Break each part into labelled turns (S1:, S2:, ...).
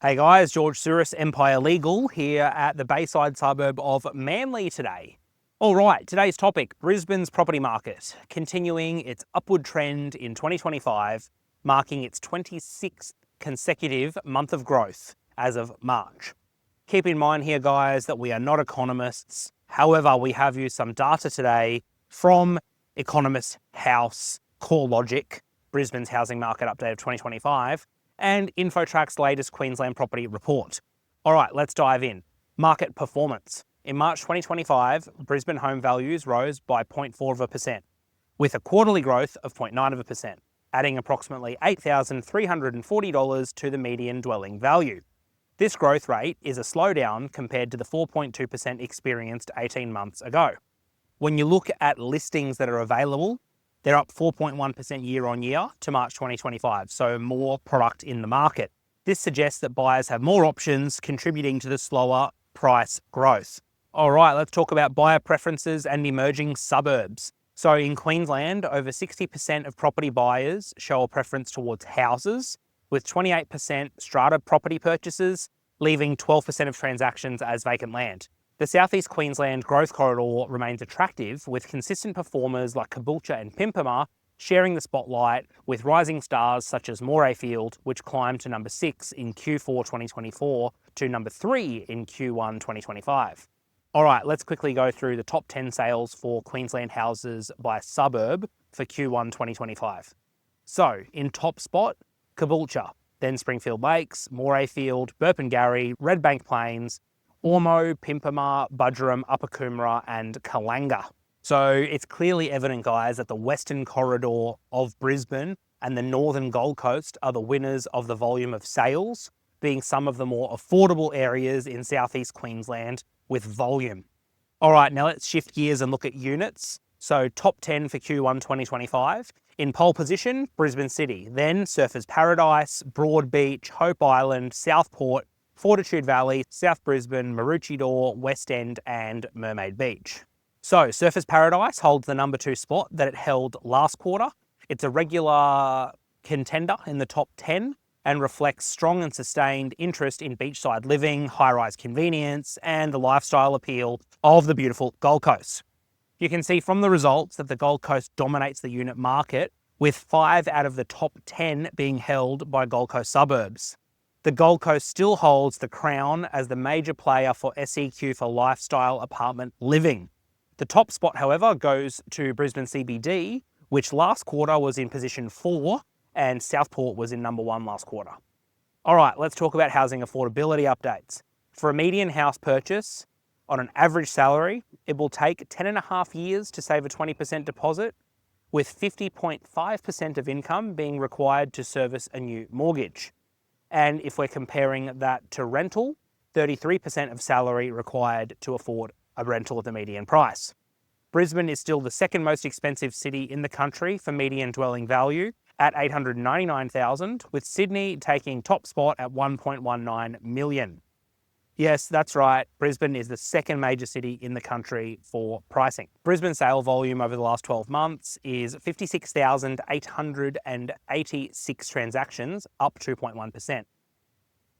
S1: Hey guys, George Souris, Empire Legal, here at the Bayside suburb of Manly today. All right, today's topic, Brisbane's property market, continuing its upward trend in 2025, marking its 26th consecutive month of growth as of March. Keep in mind here, guys, that we are not economists. However, we have used some data today from Economist House CoreLogic, Brisbane's housing market update of 2025, and InfoTrack's latest Queensland property report. All right, let's dive in. Market performance. In March 2025, Brisbane home values rose by 0.4%, with a quarterly growth of 0.9%, adding approximately $8,340 to the median dwelling value. This growth rate is a slowdown compared to the 4.2% experienced 18 months ago. When you look at listings that are available, they're up 4.1% year on year to March 2025, so more product in the market. This suggests that buyers have more options, contributing to the slower price growth. All right, let's talk about buyer preferences and emerging suburbs. So in Queensland, over 60% of property buyers show a preference towards houses, with 28% strata property purchases, leaving 12% of transactions as vacant land. The Southeast Queensland growth corridor remains attractive, with consistent performers like Caboolture and Pimpama sharing the spotlight, with rising stars such as Morayfield, which climbed to number 6 in Q4 2024 to number 3 in Q1 2025. All right, let's quickly go through the top 10 sales for Queensland houses by suburb for Q1 2025. So, in top spot, Caboolture, then Springfield Lakes, Morayfield, Burpengary, Redbank Plains, Ormo, Pimpama, Budgerum, Upper Coomera and Kalanga. So it's clearly evident, guys, that the western corridor of Brisbane and the northern Gold Coast are the winners of the volume of sales, being some of the more affordable areas in southeast Queensland with volume. All right, now let's shift gears and look at units. So top 10 for Q1 2025. In pole position, Brisbane City, then Surfers Paradise, Broadbeach, Hope Island, Southport, Fortitude Valley, South Brisbane, Maroochydore, West End and Mermaid Beach. So Surfers Paradise holds the number 2 spot that it held last quarter. It's a regular contender in the top 10 and reflects strong and sustained interest in beachside living, high-rise convenience and the lifestyle appeal of the beautiful Gold Coast. You can see from the results that the Gold Coast dominates the unit market, with 5 out of the top 10 being held by Gold Coast suburbs. The Gold Coast still holds the crown as the major player for SEQ for lifestyle apartment living. The top spot, however, goes to Brisbane CBD, which last quarter was in position 4 and Southport was in number 1 last quarter. All right, let's talk about housing affordability updates. For a median house purchase, on an average salary, it will take 10.5 years to save a 20% deposit, with 50.5% of income being required to service a new mortgage. And if we're comparing that to rental, 33% of salary required to afford a rental at the median price. Brisbane is still the second most expensive city in the country for median dwelling value at $899,000, with Sydney taking top spot at $1.19 million. Yes, that's right. Brisbane is the second major city in the country for pricing. Brisbane sale volume over the last 12 months is 56,886 transactions, up 2.1%.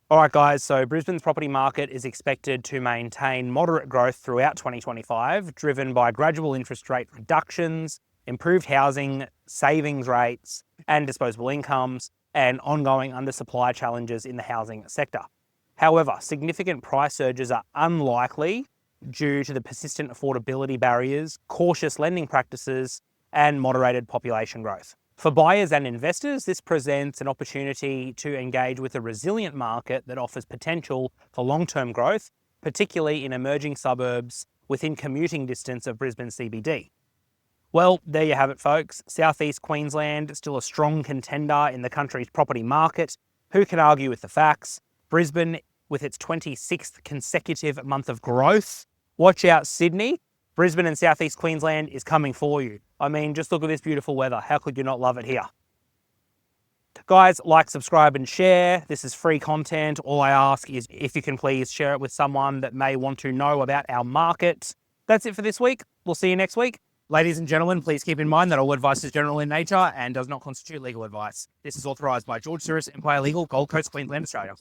S1: All right, guys, so Brisbane's property market is expected to maintain moderate growth throughout 2025, driven by gradual interest rate reductions, improved housing savings rates and disposable incomes, and ongoing undersupply challenges in the housing sector. However, significant price surges are unlikely due to the persistent affordability barriers, cautious lending practices, and moderated population growth. For buyers and investors, this presents an opportunity to engage with a resilient market that offers potential for long-term growth, particularly in emerging suburbs within commuting distance of Brisbane CBD. Well, there you have it, folks. Southeast Queensland is still a strong contender in the country's property market. Who can argue with the facts? Brisbane, with its 26th consecutive month of growth. Watch out, Sydney. Brisbane and Southeast Queensland is coming for you. I mean, just look at this beautiful weather. How could you not love it here? Guys, like, subscribe and share. This is free content. All I ask is if you can please share it with someone that may want to know about our market. That's it for this week. We'll see you next week. Ladies and gentlemen, please keep in mind that all advice is general in nature and does not constitute legal advice. This is authorised by George Souris, Empire Legal, Gold Coast, Queensland, Australia.